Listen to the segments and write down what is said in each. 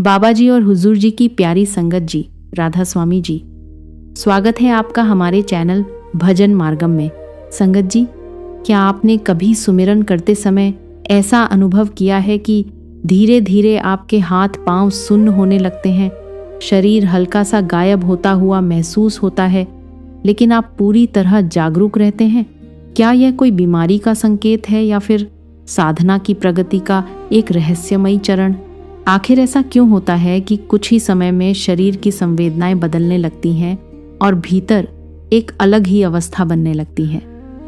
बाबा जी और हुजूर जी की प्यारी संगत जी, राधा स्वामी जी, स्वागत है आपका हमारे चैनल भजन मार्गम में। संगत जी, क्या आपने कभी सुमिरन करते समय ऐसा अनुभव किया है कि धीरे धीरे आपके हाथ पांव सुन्न होने लगते हैं, शरीर हल्का सा गायब होता हुआ महसूस होता है, लेकिन आप पूरी तरह जागरूक रहते हैं? क्या यह कोई बीमारी का संकेत है या फिर साधना की प्रगति का एक रहस्यमयी चरण? आखिर ऐसा क्यों होता है कि कुछ ही समय में शरीर की संवेदनाएं बदलने लगती हैं और भीतर एक अलग ही अवस्था बनने लगती है?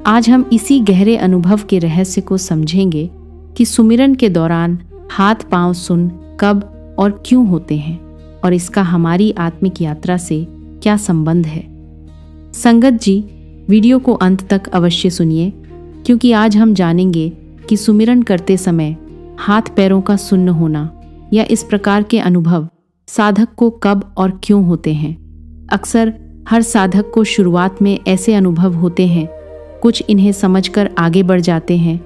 आज हम इसी गहरे अनुभव के रहस्य को समझेंगे कि सुमिरन के दौरान हाथ पांव सुन्न कब और क्यों होते हैं और इसका हमारी आत्मिक यात्रा से क्या संबंध है। संगत जी, वीडियो को अंत तक अवश्य सुनिए, क्योंकि आज हम जानेंगे कि सुमिरन करते समय हाथ पैरों का सुन्न होना या इस प्रकार के अनुभव साधक को कब और क्यों होते हैं। अक्सर हर साधक को शुरुआत में ऐसे अनुभव होते हैं, कुछ इन्हें समझकर आगे बढ़ जाते हैं,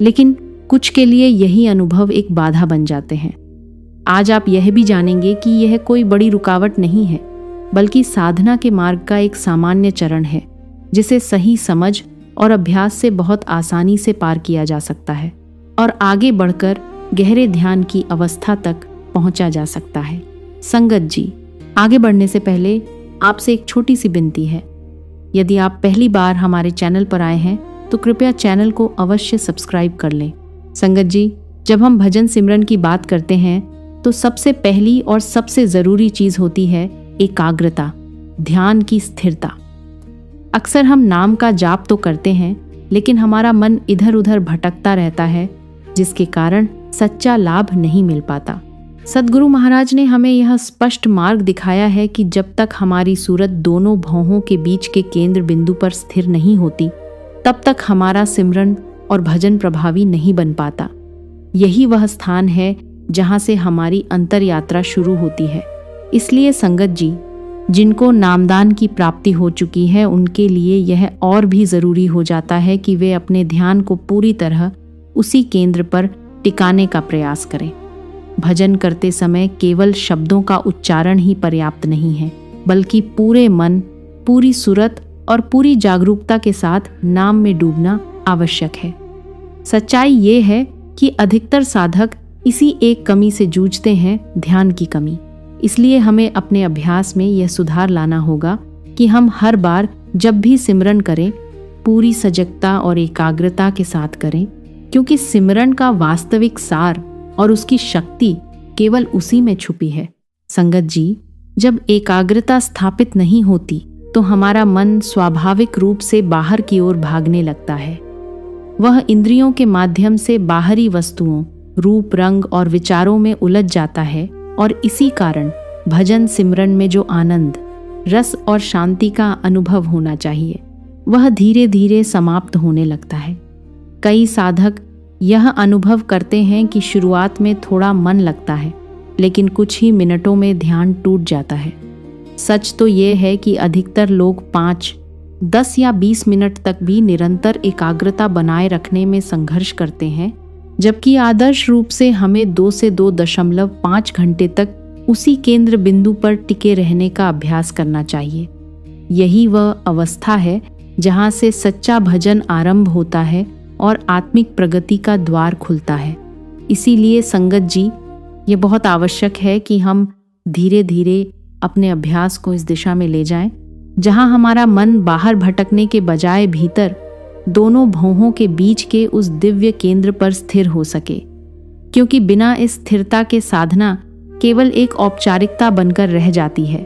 लेकिन कुछ के लिए यही अनुभव एक बाधा बन जाते हैं। आज आप यह भी जानेंगे कि यह कोई बड़ी रुकावट नहीं है, बल्कि साधना के मार्ग का एक सामान्य चरण है, जिसे सही समझ और अभ्यास से बहुत आसानी से पार किया जा सकता है और आगे बढ़कर गहरे ध्यान की अवस्था तक पहुंचा जा सकता है। संगत जी, आगे बढ़ने से पहले आपसे एक छोटी सी विनती है। यदि आप पहली बार हमारे चैनल पर आए हैं तो कृपया चैनल को अवश्य सब्सक्राइब कर लें। संगत जी, जब हम भजन सिमरन की बात करते हैं तो सबसे पहली और सबसे ज़रूरी चीज़ होती है एकाग्रता, ध्यान की स्थिरता। अक्सर हम नाम का जाप तो करते हैं, लेकिन हमारा मन इधर उधर भटकता रहता है, जिसके कारण सच्चा लाभ नहीं मिल पाता। सद्गुरु महाराज ने हमें यह स्पष्ट मार्ग दिखाया है कि जब तक हमारी सूरत दोनों भौहों के बीच के केंद्र बिंदु पर स्थिर नहीं होती, तब तक हमारा सिमरन और भजन प्रभावी नहीं बन पाता। यही वह स्थान है जहाँ से हमारी अंतर यात्रा शुरू होती है। इसलिए संगत जी, जिनको नामदान की प्राप्ति हो चुकी है, उनके लिए यह और भी ज़रूरी हो जाता है कि वे अपने ध्यान को पूरी तरह उसी केंद्र पर टिकाने का प्रयास करें। भजन करते समय केवल शब्दों का उच्चारण ही पर्याप्त नहीं है, बल्कि पूरे मन, पूरी सूरत और पूरी जागरूकता के साथ नाम में डूबना आवश्यक है। सच्चाई ये है कि अधिकतर साधक इसी एक कमी से जूझते हैं, ध्यान की कमी। इसलिए हमें अपने अभ्यास में यह सुधार लाना होगा कि हम हर बार जब भी सिमरन करें, पूरी सजगता और एकाग्रता के साथ करें, क्योंकि सिमरन का वास्तविक सार और उसकी शक्ति केवल उसी में छुपी है। संगत जी, जब एकाग्रता स्थापित नहीं होती तो हमारा मन स्वाभाविक रूप से बाहर की ओर भागने लगता है। वह इंद्रियों के माध्यम से बाहरी वस्तुओं, रूप, रंग और विचारों में उलझ जाता है और इसी कारण भजन सिमरन में जो आनंद, रस और शांति का अनुभव होना चाहिए, वह धीरे धीरे समाप्त होने लगता है। कई साधक यह अनुभव करते हैं कि शुरुआत में थोड़ा मन लगता है, लेकिन कुछ ही मिनटों में ध्यान टूट जाता है। सच तो ये है कि अधिकतर लोग 5, 10 या 20 मिनट तक भी निरंतर एकाग्रता बनाए रखने में संघर्ष करते हैं, जबकि आदर्श रूप से हमें 2 से 2.5 घंटे तक उसी केंद्र बिंदु पर टिके रहने का अभ्यास करना चाहिए। यही वह अवस्था है जहाँ से सच्चा भजन आरंभ होता है और आत्मिक प्रगति का द्वार खुलता है। इसीलिए संगत जी, ये बहुत आवश्यक है कि हम धीरे धीरे अपने अभ्यास को इस दिशा में ले जाएं, जहां हमारा मन बाहर भटकने के बजाय भीतर दोनों भौहों के बीच के उस दिव्य केंद्र पर स्थिर हो सके। क्योंकि बिना इस स्थिरता के साधना केवल एक औपचारिकता बनकर रह जाती है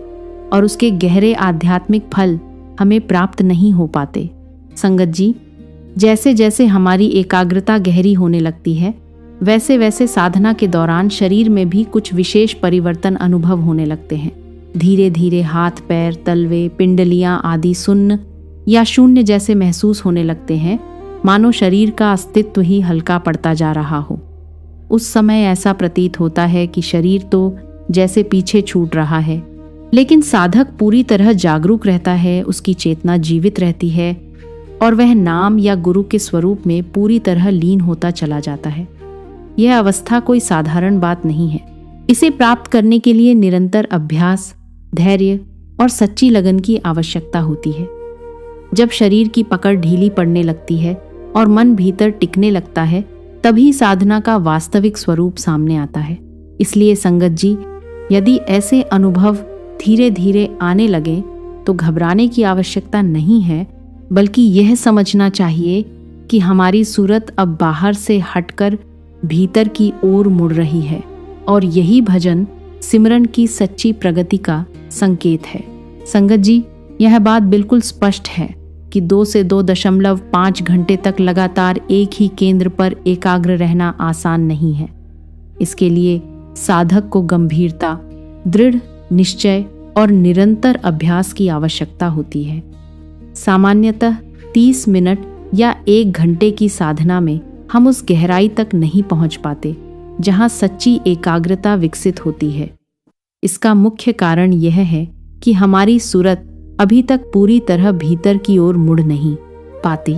और उसके गहरे आध्यात्मिक फल हमें प्राप्त नहीं हो पाते। संगत जी, जैसे जैसे हमारी एकाग्रता गहरी होने लगती है, वैसे वैसे साधना के दौरान शरीर में भी कुछ विशेष परिवर्तन अनुभव होने लगते हैं। धीरे धीरे हाथ, पैर, तलवे, पिंडलियां आदि सुन्न या शून्य जैसे महसूस होने लगते हैं, मानो शरीर का अस्तित्व ही हल्का पड़ता जा रहा हो। उस समय ऐसा प्रतीत होता है कि शरीर तो जैसे पीछे छूट रहा है, लेकिन साधक पूरी तरह जागरूक रहता है, उसकी चेतना जीवित रहती है और वह नाम या गुरु के स्वरूप में पूरी तरह लीन होता चला जाता है। यह अवस्था कोई साधारण बात नहीं है। इसे प्राप्त करने के लिए निरंतर अभ्यास, धैर्य और सच्ची लगन की आवश्यकता होती है। जब शरीर की पकड़ ढीली पड़ने लगती है और मन भीतर टिकने लगता है, तभी साधना का वास्तविक स्वरूप सामने आता है। इसलिए संगत जी, यदि ऐसे अनुभव धीरे धीरे आने लगे तो घबराने की आवश्यकता नहीं है, बल्कि यह समझना चाहिए कि हमारी सूरत अब बाहर से हटकर भीतर की ओर मुड़ रही है और यही भजन सिमरन की सच्ची प्रगति का संकेत है। संगत जी, यह बात बिल्कुल स्पष्ट है कि 2 से 2.5 घंटे तक लगातार एक ही केंद्र पर एकाग्र रहना आसान नहीं है। इसके लिए साधक को गंभीरता, दृढ़ निश्चय और निरंतर अभ्यास की आवश्यकता होती है। सामान्यतः 30 मिनट या 1 घंटे की साधना में हम उस गहराई तक नहीं पहुंच पाते जहां सच्ची एकाग्रता विकसित होती है। इसका मुख्य कारण यह है कि हमारी सूरत अभी तक पूरी तरह भीतर की ओर मुड़ नहीं पाती।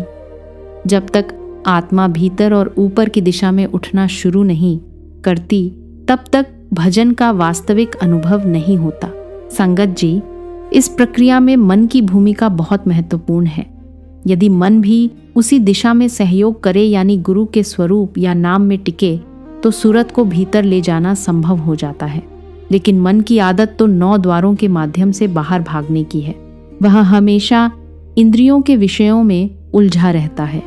जब तक आत्मा भीतर और ऊपर की दिशा में उठना शुरू नहीं करती, तब तक भजन का वास्तविक अनुभव नहीं होता। संगत जी, इस प्रक्रिया में मन की भूमिका बहुत महत्वपूर्ण है। यदि मन भी उसी दिशा में सहयोग करे, यानी गुरु के स्वरूप या नाम में टिके, तो सूरत को भीतर ले जाना संभव हो जाता है। लेकिन मन की आदत तो 9 द्वारों के माध्यम से बाहर भागने की है। वह हमेशा इंद्रियों के विषयों में उलझा रहता है।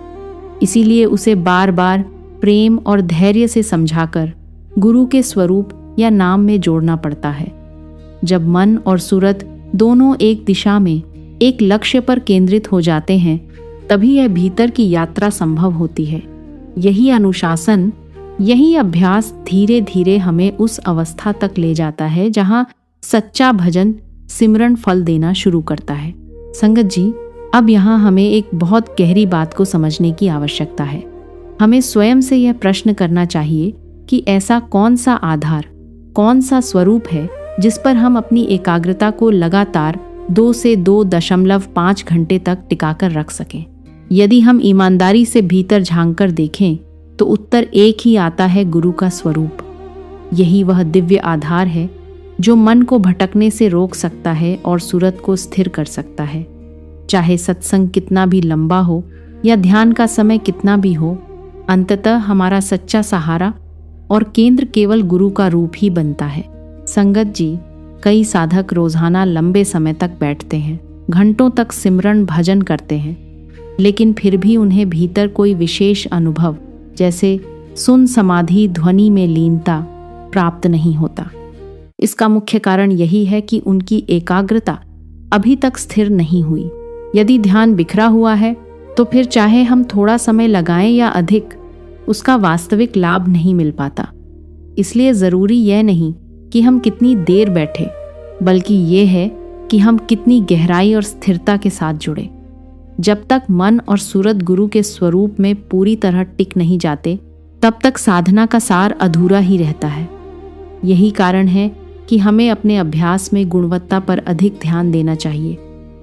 इसीलिए उसे बार बार प्रेम और धैर्य से समझाकर गुरु के स्वरूप या नाम में जोड़ना पड़ता है। जब मन और सूरत दोनों एक दिशा में एक लक्ष्य पर केंद्रित हो जाते हैं, तभी यह भीतर की यात्रा संभव होती है। यही अनुशासन, यही अभ्यास धीरे धीरे हमें उस अवस्था तक ले जाता है जहां सच्चा भजन सिमरन फल देना शुरू करता है। संगत जी, अब यहाँ हमें एक बहुत गहरी बात को समझने की आवश्यकता है। हमें स्वयं से यह प्रश्न करना चाहिए कि ऐसा कौन सा आधार, कौन सा स्वरूप है जिस पर हम अपनी एकाग्रता को लगातार 2 से 2.5 घंटे तक टिकाकर रख सकें। यदि हम ईमानदारी से भीतर झांककर देखें तो उत्तर एक ही आता है, गुरु का स्वरूप। यही वह दिव्य आधार है जो मन को भटकने से रोक सकता है और सूरत को स्थिर कर सकता है। चाहे सत्संग कितना भी लंबा हो या ध्यान का समय कितना भी हो, अंततः हमारा सच्चा सहारा और केंद्र केवल गुरु का रूप ही बनता है। संगत जी, कई साधक रोजाना लंबे समय तक बैठते हैं, घंटों तक सिमरन भजन करते हैं, लेकिन फिर भी उन्हें भीतर कोई विशेष अनुभव, जैसे सुन समाधि ध्वनि में लीनता, प्राप्त नहीं होता। इसका मुख्य कारण यही है कि उनकी एकाग्रता अभी तक स्थिर नहीं हुई। यदि ध्यान बिखरा हुआ है तो फिर चाहे हम थोड़ा समय लगाएं या अधिक, उसका वास्तविक लाभ नहीं मिल पाता। इसलिए जरूरी यह नहीं कि हम कितनी देर बैठे, बल्कि ये है कि हम कितनी गहराई और स्थिरता के साथ जुड़े। जब तक मन और सूरत गुरु के स्वरूप में पूरी तरह टिक नहीं जाते, तब तक साधना का सार अधूरा ही रहता है। यही कारण है कि हमें अपने अभ्यास में गुणवत्ता पर अधिक ध्यान देना चाहिए,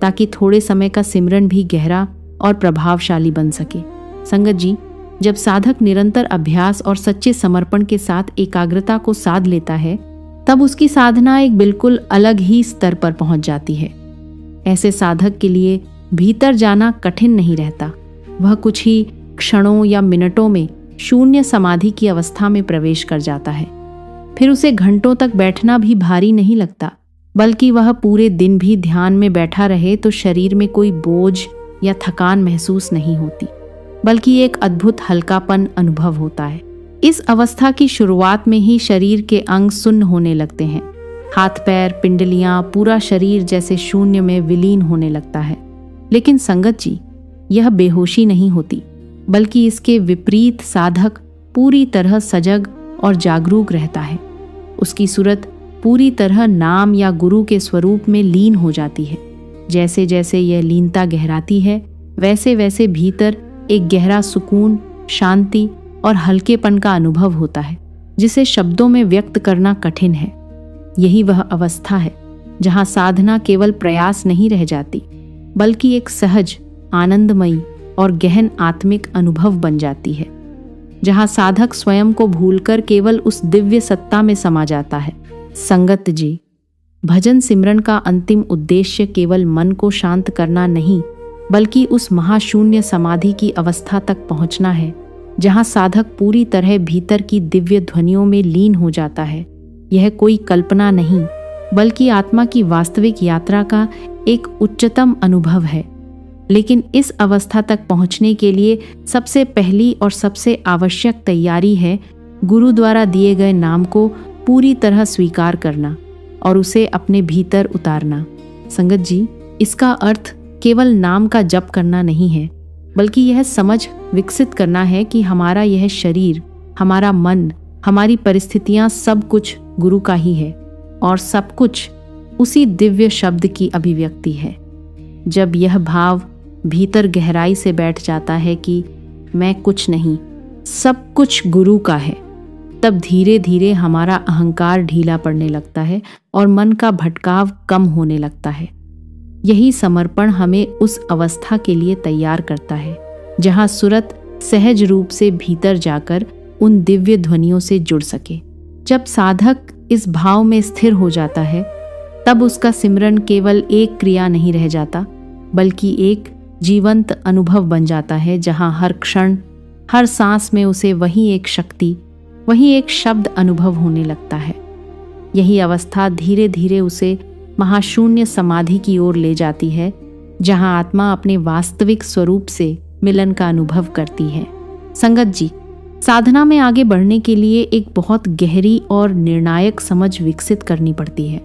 ताकि थोड़े समय का सिमरन भी गहरा और प्रभावशाली बन सके। संगत जी, जब साधक निरंतर अभ्यास और सच्चे समर्पण के साथ एकाग्रता को साध लेता है, तब उसकी साधना एक बिल्कुल अलग ही स्तर पर पहुंच जाती है। ऐसे साधक के लिए भीतर जाना कठिन नहीं रहता। वह कुछ ही क्षणों या मिनटों में शून्य समाधि की अवस्था में प्रवेश कर जाता है। फिर उसे घंटों तक बैठना भी भारी नहीं लगता, बल्कि वह पूरे दिन भी ध्यान में बैठा रहे तो शरीर में कोई बोझ या थकान महसूस नहीं होती, बल्कि एक अद्भुत हल्कापन अनुभव होता है। इस अवस्था की शुरुआत में ही शरीर के अंग सुन्न होने लगते हैं। हाथ पैर, पिंडलियां, पूरा शरीर जैसे शून्य में विलीन होने लगता है। लेकिन संगत जी, यह बेहोशी नहीं होती, बल्कि इसके विपरीत साधक पूरी तरह सजग और जागरूक रहता है। उसकी सूरत पूरी तरह नाम या गुरु के स्वरूप में लीन हो जाती है। जैसे जैसे यह लीनता गहराती है, वैसे वैसे भीतर एक गहरा सुकून, शांति और हल्केपन का अनुभव होता है, जिसे शब्दों में व्यक्त करना कठिन है। यही वह अवस्था है जहां साधना केवल प्रयास नहीं रह जाती, बल्कि एक सहज, आनंदमयी और गहन आत्मिक अनुभव बन जाती है, जहां साधक स्वयं को भूलकर केवल उस दिव्य सत्ता में समा जाता है संगत जी, भजन सिमरन का अंतिम उद्देश्य केवल मन को शांत करना नहीं, बल्कि उस महाशून्य समाधि की अवस्था तक पहुंचना है जहां साधक पूरी तरह भीतर की दिव्य ध्वनियों में लीन हो जाता है। यह कोई कल्पना नहीं, बल्कि आत्मा की वास्तविक यात्रा का एक उच्चतम अनुभव है। लेकिन इस अवस्था तक पहुंचने के लिए सबसे पहली और सबसे आवश्यक तैयारी है गुरु द्वारा दिए गए नाम को पूरी तरह स्वीकार करना और उसे अपने भीतर उतारना। संगत जी, इसका अर्थ केवल नाम का जप करना नहीं है, बल्कि यह समझ विकसित करना है कि हमारा यह शरीर, हमारा मन, हमारी परिस्थितियां सब कुछ गुरु का ही है और सब कुछ उसी दिव्य शब्द की अभिव्यक्ति है। जब यह भाव भीतर गहराई से बैठ जाता है कि मैं कुछ नहीं, सब कुछ गुरु का है, तब धीरे धीरे हमारा अहंकार ढीला पड़ने लगता है और मन का भटकाव कम होने लगता है। यही समर्पण हमें उस अवस्था के लिए तैयार करता है जहां सुरत सहज रूप से भीतर जाकर उन दिव्य ध्वनियों से जुड़ सके। जब साधक इस भाव में स्थिर हो जाता है, तब उसका सिमरन केवल एक क्रिया नहीं रह जाता, बल्कि एक जीवंत अनुभव बन जाता है जहां हर क्षण, हर सांस में उसे वही एक शक्ति, वही एक शब्द अनुभव होने लगता है। यही अवस्था धीरे धीरे उसे महाशून्य समाधि की ओर ले जाती है, जहां आत्मा अपने वास्तविक स्वरूप से मिलन का अनुभव करती है। संगत जी, साधना में आगे बढ़ने के लिए एक बहुत गहरी और निर्णायक समझ विकसित करनी पड़ती है।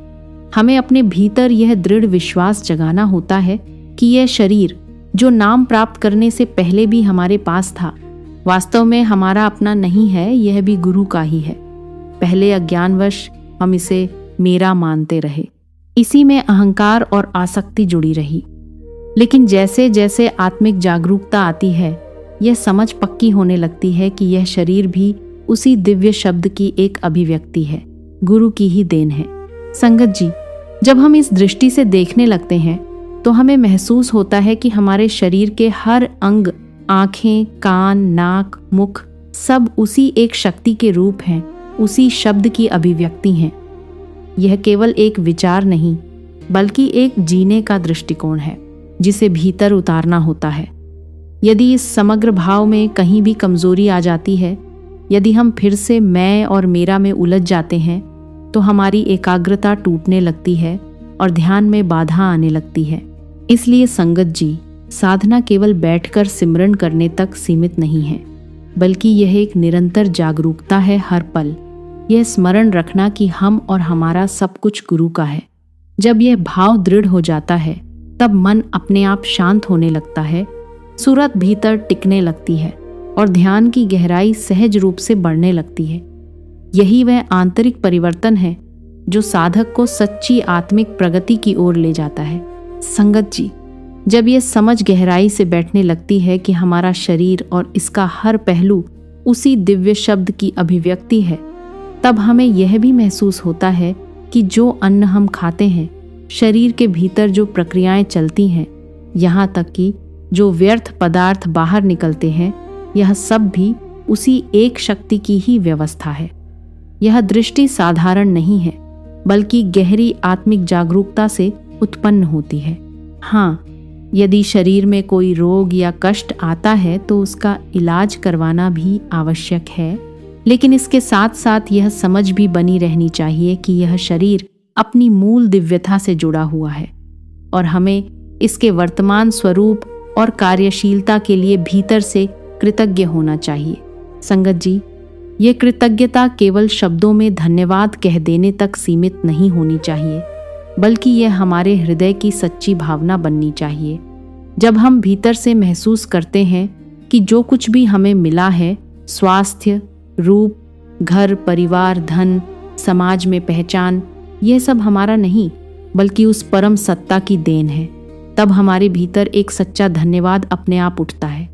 हमें अपने भीतर यह दृढ़ विश्वास जगाना होता है कि यह शरीर, जो नाम प्राप्त करने से पहले भी हमारे पास था, वास्तव में हमारा अपना नहीं है, यह भी गुरु का ही है। पहले अज्ञानवश हम इसे मेरा मानते रहे, इसी में अहंकार और आसक्ति जुड़ी रही। लेकिन जैसे जैसे आत्मिक जागरूकता आती है, यह समझ पक्की होने लगती है कि यह शरीर भी उसी दिव्य शब्द की एक अभिव्यक्ति है, गुरु की ही देन है। संगत जी, जब हम इस दृष्टि से देखने लगते हैं तो हमें महसूस होता है कि हमारे शरीर के हर अंग, आंखें, कान, नाक, मुख, सब उसी एक शक्ति के रूप हैं, उसी शब्द की अभिव्यक्ति हैं। यह केवल एक विचार नहीं, बल्कि एक जीने का दृष्टिकोण है जिसे भीतर उतारना होता है। यदि इस समग्र भाव में कहीं भी कमजोरी आ जाती है, यदि हम फिर से मैं और मेरा में उलझ जाते हैं, तो हमारी एकाग्रता टूटने लगती है और ध्यान में बाधा आने लगती है। इसलिए संगत जी, साधना केवल बैठकर सिमरन करने तक सीमित नहीं है, बल्कि यह एक निरंतर जागरूकता है। हर पल यह स्मरण रखना कि हम और हमारा सब कुछ गुरु का है। जब यह भाव दृढ़ हो जाता है, तब मन अपने आप शांत होने लगता है, सूरत भीतर टिकने लगती है और ध्यान की गहराई सहज रूप से बढ़ने लगती है। यही वह आंतरिक परिवर्तन है जो साधक को सच्ची आत्मिक प्रगति की ओर ले जाता है। संगत जी, जब यह समझ गहराई से बैठने लगती है कि हमारा शरीर और इसका हर पहलू उसी दिव्य शब्द की अभिव्यक्ति है, तब हमें यह भी महसूस होता है कि जो अन्न हम खाते हैं, शरीर के भीतर जो प्रक्रियाएं चलती हैं, यहाँ तक कि जो व्यर्थ पदार्थ बाहर निकलते हैं, यह सब भी उसी एक शक्ति की ही व्यवस्था है। यह दृष्टि साधारण नहीं है, बल्कि गहरी आत्मिक जागरूकता से उत्पन्न होती है। हाँ, यदि शरीर में कोई रोग या कष्ट आता है तो उसका इलाज करवाना भी आवश्यक है, लेकिन इसके साथ साथ यह समझ भी बनी रहनी चाहिए कि यह शरीर अपनी मूल दिव्यता से जुड़ा हुआ है और हमें इसके वर्तमान स्वरूप और कार्यशीलता के लिए भीतर से कृतज्ञ होना चाहिए। संगत जी, ये कृतज्ञता केवल शब्दों में धन्यवाद कह देने तक सीमित नहीं होनी चाहिए, बल्कि यह हमारे हृदय की सच्ची भावना बननी चाहिए। जब हम भीतर से महसूस करते हैं कि जो कुछ भी हमें मिला है, स्वास्थ्य, रूप, घर, परिवार, धन, समाज में पहचान, यह सब हमारा नहीं, बल्कि उस परम सत्ता की देन है, तब हमारे भीतर एक सच्चा धन्यवाद अपने आप उठता है।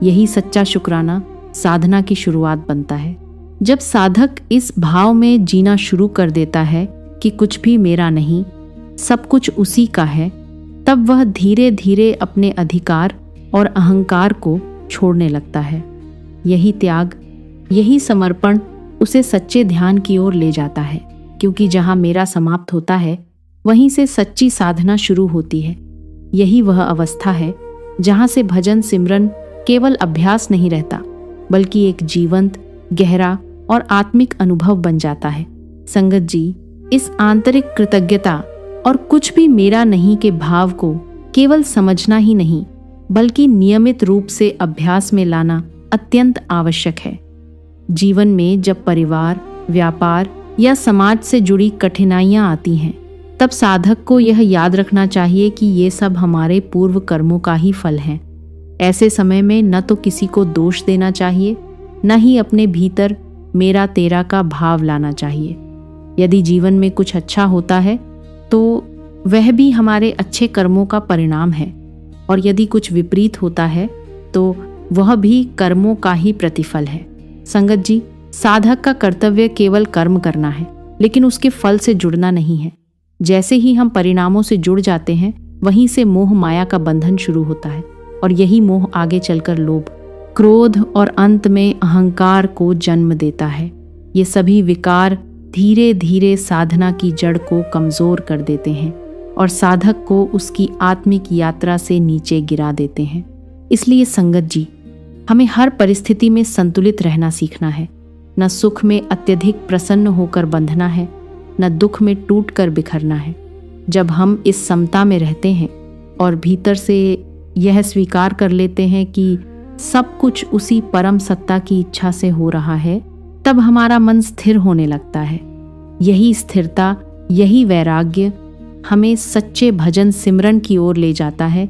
यही सच्चा शुक्राना साधना की शुरुआत बनता है। जब साधक इस भाव में जीना शुरू कर देता है कि कुछ भी मेरा नहीं, सब कुछ उसी का है, तब वह धीरे धीरे अपने अधिकार और अहंकार को छोड़ने लगता है। यही त्याग, यही समर्पण उसे सच्चे ध्यान की ओर ले जाता है, क्योंकि जहाँ मेरा समाप्त होता है वहीं से सच्ची साधना शुरू होती है। यही वह अवस्था है जहाँ से भजन सिमरन केवल अभ्यास नहीं रहता, बल्कि एक जीवंत, गहरा और आत्मिक अनुभव बन जाता है। संगत जी, इस आंतरिक कृतज्ञता और कुछ भी मेरा नहीं के भाव को केवल समझना ही नहीं, बल्कि नियमित रूप से अभ्यास में लाना अत्यंत आवश्यक है। जीवन में जब परिवार, व्यापार या समाज से जुड़ी कठिनाइयां आती हैं, तब साधक को यह याद रखना चाहिए कि ये सब हमारे पूर्व कर्मों का ही फल हैं। ऐसे समय में न तो किसी को दोष देना चाहिए, न ही अपने भीतर मेरा तेरा का भाव लाना चाहिए। यदि जीवन में कुछ अच्छा होता है तो वह भी हमारे अच्छे कर्मों का परिणाम है, और यदि कुछ विपरीत होता है तो वह भी कर्मों का ही प्रतिफल है। संगत जी, साधक का कर्तव्य केवल कर्म करना है, लेकिन उसके फल से जुड़ना नहीं है। जैसे ही हम परिणामों से जुड़ जाते हैं, वहीं से मोह माया का बंधन शुरू होता है, और यही मोह आगे चलकर लोभ, क्रोध और अंत में अहंकार को जन्म देता है। ये सभी विकार धीरे धीरे साधना की जड़ को कमजोर कर देते हैं और साधक को उसकी आत्मिक यात्रा से नीचे गिरा देते हैं। इसलिए संगत जी, हमें हर परिस्थिति में संतुलित रहना सीखना है। न सुख में अत्यधिक प्रसन्न होकर बंधना है, न दुख में टूट कर बिखरना है। जब हम इस समता में रहते हैं और भीतर से यह स्वीकार कर लेते हैं कि सब कुछ उसी परम सत्ता की इच्छा से हो रहा है, तब हमारा मन स्थिर होने लगता है। यही स्थिरता, यही वैराग्य हमें सच्चे भजन सिमरन की ओर ले जाता है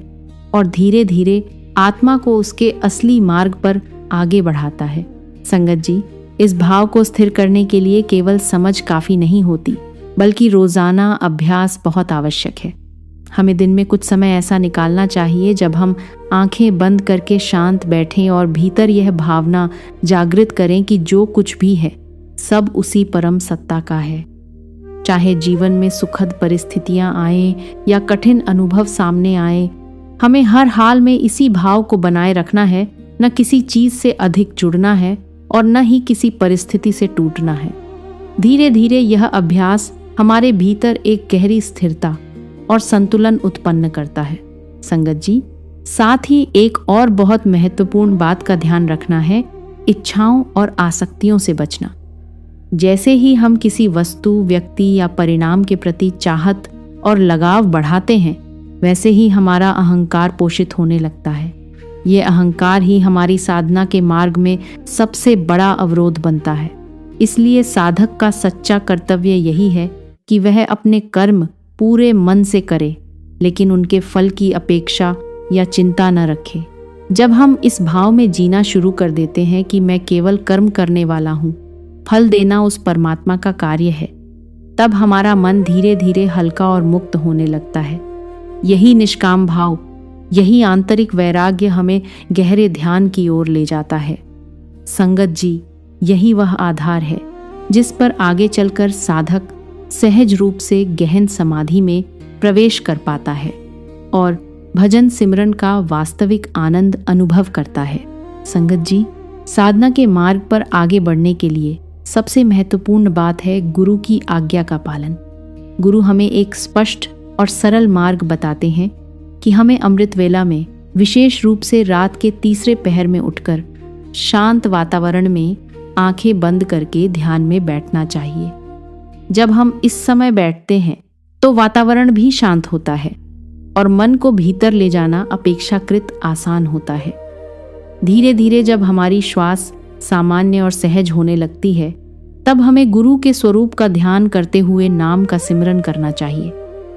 और धीरे धीरे आत्मा को उसके असली मार्ग पर आगे बढ़ाता है। संगत जी, इस भाव को स्थिर करने के लिए केवल समझ काफी नहीं होती, बल्कि रोजाना अभ्यास बहुत आवश्यक है। हमें दिन में कुछ समय ऐसा निकालना चाहिए जब हम आंखें बंद करके शांत बैठें और भीतर यह भावना जागृत करें कि जो कुछ भी है सब उसी परम सत्ता का है। चाहे जीवन में सुखद परिस्थितियां आए या कठिन अनुभव सामने आए, हमें हर हाल में इसी भाव को बनाए रखना है। न किसी चीज से अधिक जुड़ना है और न ही किसी परिस्थिति से टूटना है। धीरे धीरे यह अभ्यास हमारे भीतर एक गहरी स्थिरता और संतुलन उत्पन्न करता है। संगत जी, साथ ही एक और बहुत महत्वपूर्ण बात का ध्यान रखना है, इच्छाओं और आसक्तियों से बचना। जैसे ही हम किसी वस्तु, व्यक्ति या परिणाम के प्रति चाहत और लगाव बढ़ाते हैं, वैसे ही हमारा अहंकार पोषित होने लगता है। ये अहंकार ही हमारी साधना के मार्ग में सबसे बड़ा अवरोध बनता है। इसलिए साधक का सच्चा कर्तव्य यही है कि वह अपने कर्म पूरे मन से करे, लेकिन उनके फल की अपेक्षा या चिंता न रखे। जब हम इस भाव में जीना शुरू कर देते हैं कि मैं केवल कर्म करने वाला हूँ, फल देना उस परमात्मा का कार्य है, तब हमारा मन धीरे धीरे हल्का और मुक्त होने लगता है। यही निष्काम भाव, यही आंतरिक वैराग्य हमें गहरे ध्यान की ओर ले जाता है। संगत जी, यही वह आधार है जिस पर आगे चलकर साधक सहज रूप से गहन समाधि में प्रवेश कर पाता है और भजन सिमरन का वास्तविक आनंद अनुभव करता है। संगत जी, साधना के मार्ग पर आगे बढ़ने के लिए सबसे महत्वपूर्ण बात है गुरु की आज्ञा का पालन। गुरु हमें एक स्पष्ट और सरल मार्ग बताते हैं कि हमें अमृत वेला में, विशेष रूप से रात के तीसरे पहर में उठकर शांत वातावरण में आंखें बंद करके ध्यान में बैठना चाहिए। जब हम इस समय बैठते हैं तो वातावरण भी शांत होता है और मन को भीतर ले जाना अपेक्षाकृत आसान होता है। धीरे धीरे जब हमारी श्वास सामान्य और सहज होने लगती है, तब हमें गुरु के स्वरूप का ध्यान करते हुए नाम का सिमरन करना चाहिए।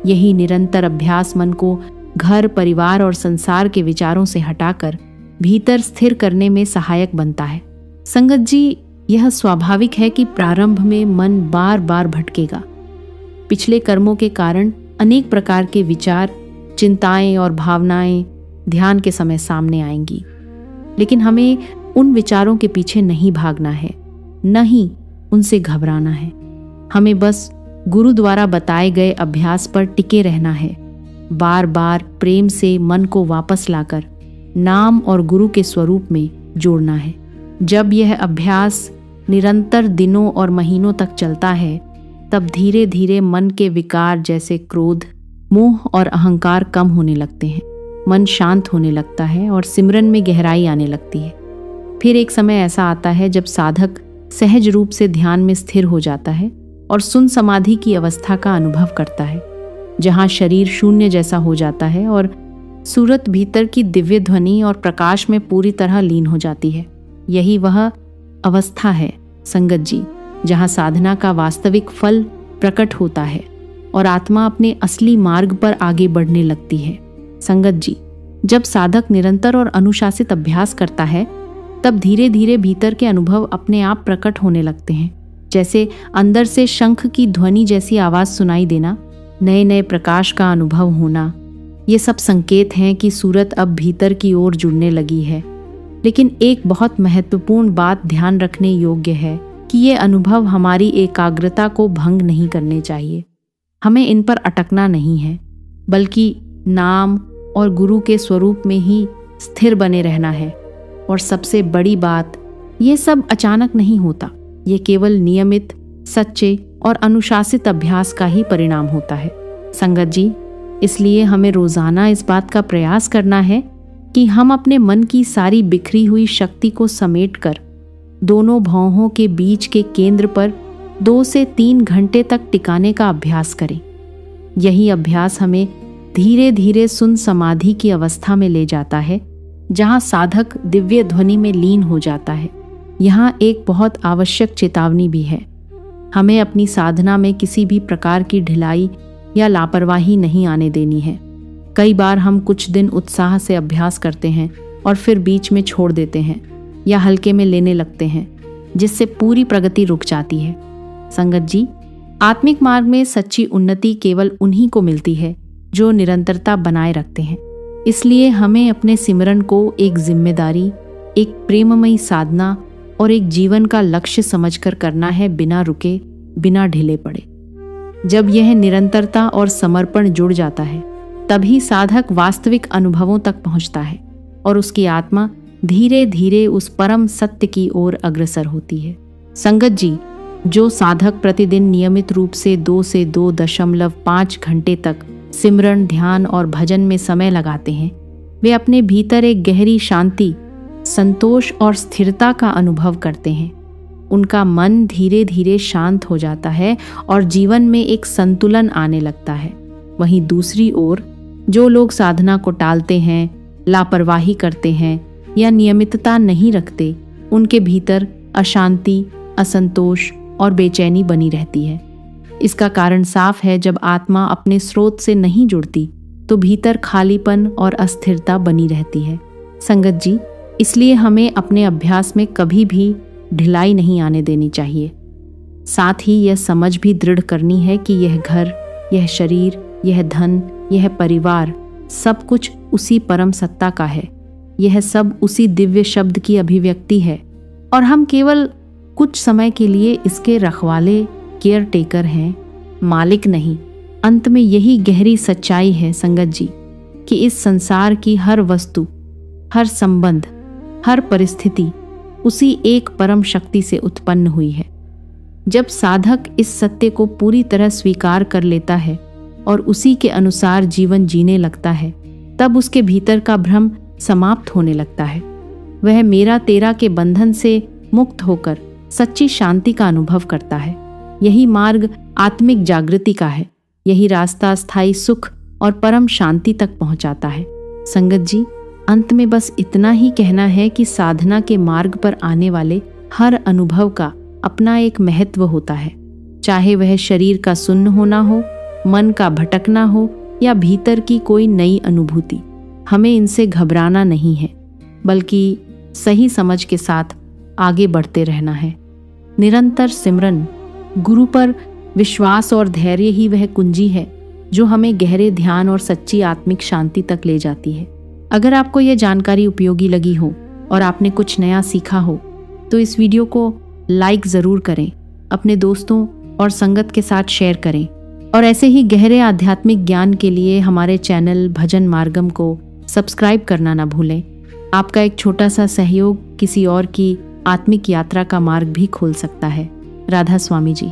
यही निरंतर अभ्यास मन को घर, परिवार और संसार के विचारों से हटाकर भीतर स्थिर करने में सहायक बनता है। संगत जी, यह स्वाभाविक है कि प्रारंभ में मन बार बार भटकेगा। पिछले कर्मों के कारण अनेक प्रकार के विचार, चिंताएं और भावनाएं ध्यान के समय सामने आएंगी, लेकिन हमें उन विचारों के पीछे नहीं भागना है, न ही उनसे घबराना है। हमें बस गुरु द्वारा बताए गए अभ्यास पर टिके रहना है। बार बार प्रेम से मन को वापस लाकर नाम और गुरु के स्वरूप में जोड़ना है। जब यह अभ्यास निरंतर दिनों और महीनों तक चलता है, तब धीरे धीरे मन के विकार जैसे क्रोध, मोह और अहंकार कम होने लगते हैं। मन शांत होने लगता है और सिमरन में गहराई आने लगती है। फिर एक समय ऐसा आता है जब साधक सहज रूप से ध्यान में स्थिर हो जाता है और सुन समाधि की अवस्था का अनुभव करता है, जहाँ शरीर शून्य जैसा हो जाता है और सूरत भीतर की दिव्य ध्वनि और प्रकाश में पूरी तरह लीन हो जाती है। यही वह अवस्था है संगत जी, जहाँ साधना का वास्तविक फल प्रकट होता है और आत्मा अपने असली मार्ग पर आगे बढ़ने लगती है। संगत जी, जब साधक निरंतर और अनुशासित अभ्यास करता है तब धीरे धीरे भीतर के अनुभव अपने आप प्रकट होने लगते हैं। जैसे अंदर से शंख की ध्वनि जैसी आवाज सुनाई देना, नए नए प्रकाश का अनुभव होना, ये सब संकेत हैं कि सूरत अब भीतर की ओर जुड़ने लगी है। लेकिन एक बहुत महत्वपूर्ण बात ध्यान रखने योग्य है कि ये अनुभव हमारी एकाग्रता को भंग नहीं करने चाहिए। हमें इन पर अटकना नहीं है, बल्कि नाम और गुरु के स्वरूप में ही स्थिर बने रहना है। और सबसे बड़ी बात, ये सब अचानक नहीं होता, ये केवल नियमित, सच्चे और अनुशासित अभ्यास का ही परिणाम होता है। संगत जी, इसलिए हमें रोजाना इस बात का प्रयास करना है कि हम अपने मन की सारी बिखरी हुई शक्ति को समेटकर दोनों भौहों के बीच के केंद्र पर 2 से 3 घंटे तक टिकाने का अभ्यास करें। यही अभ्यास हमें धीरे धीरे सुन समाधि की अवस्था में ले जाता है, जहाँ साधक दिव्य ध्वनि में लीन हो जाता है। यहाँ एक बहुत आवश्यक चेतावनी भी है। हमें अपनी साधना में किसी भी प्रकार की ढिलाई या लापरवाही नहीं आने देनी है। कई बार हम कुछ दिन उत्साह से अभ्यास करते हैं और फिर बीच में छोड़ देते हैं या हल्के में लेने लगते हैं, जिससे पूरी प्रगति रुक जाती है। संगत जी, आत्मिक मार्ग में सच्ची उन्नति केवल उन्हीं को मिलती है जो निरंतरता बनाए रखते हैं। इसलिए हमें अपने सिमरन को एक जिम्मेदारी, एक प्रेममयी साधना और एक जीवन का लक्ष्य समझकर करना है, बिना रुके, बिना ढीले पड़े। जब यह निरंतरता और समर्पण जुड़ जाता है, तभी साधक वास्तविक अनुभवों तक पहुंचता है और उसकी आत्मा धीरे धीरे उस परम सत्य की ओर अग्रसर होती है। संगत जी, जो साधक प्रतिदिन नियमित रूप से 2 से 2.5 घंटे तक सिमरन, ध्यान और भजन में समय लगाते हैं, वे अपने भीतर एक गहरी शांति, संतोष और स्थिरता का अनुभव करते हैं। उनका मन धीरे धीरे शांत हो जाता है और जीवन में एक संतुलन आने लगता है। वहीं दूसरी ओर जो लोग साधना को टालते हैं, लापरवाही करते हैं या नियमितता नहीं रखते, उनके भीतर अशांति, असंतोष और बेचैनी बनी रहती है। इसका कारण साफ है, जब आत्मा अपने स्रोत से नहीं जुड़ती तो भीतर खालीपन और अस्थिरता बनी रहती है। संगत जी, इसलिए हमें अपने अभ्यास में कभी भी ढिलाई नहीं आने देनी चाहिए। साथ ही यह समझ भी दृढ़ करनी है कि यह घर, यह शरीर, यह धन, यह परिवार, सब कुछ उसी परम सत्ता का है। यह सब उसी दिव्य शब्द की अभिव्यक्ति है और हम केवल कुछ समय के लिए इसके रखवाले, केयर टेकर हैं, मालिक नहीं। अंत में यही गहरी सच्चाई है संगत जी, कि इस संसार की हर वस्तु, हर संबंध, हर परिस्थिति उसी एक परम शक्ति से उत्पन्न हुई है। जब साधक इस सत्य को पूरी तरह स्वीकार कर लेता है और उसी के अनुसार जीवन जीने लगता है, तब उसके भीतर का भ्रम समाप्त होने लगता है। वह मेरा तेरा के बंधन से मुक्त होकर सच्ची शांति का अनुभव करता है। यही मार्ग आत्मिक जागृति का है। यही रास्ता स्थायी सुख और परम शांति तक पहुंचाता है। संगत जी, अंत में बस इतना ही कहना है कि साधना के मार्ग पर आने वाले हर अनुभव का अपना एक महत्व होता है। चाहे वह शरीर का सुन्न होना हो, मन का भटकना हो या भीतर की कोई नई अनुभूति, हमें इनसे घबराना नहीं है, बल्कि सही समझ के साथ आगे बढ़ते रहना है। निरंतर सिमरन, गुरु पर विश्वास और धैर्य ही वह कुंजी है जो हमें गहरे ध्यान और सच्ची आत्मिक शांति तक ले जाती है। अगर आपको यह जानकारी उपयोगी लगी हो और आपने कुछ नया सीखा हो, तो इस वीडियो को लाइक ज़रूर करें, अपने दोस्तों और संगत के साथ शेयर करें और ऐसे ही गहरे आध्यात्मिक ज्ञान के लिए हमारे चैनल भजन मार्गम को सब्सक्राइब करना ना भूलें। आपका एक छोटा सा सहयोग किसी और की आत्मिक यात्रा का मार्ग भी खोल सकता है। राधा स्वामी जी।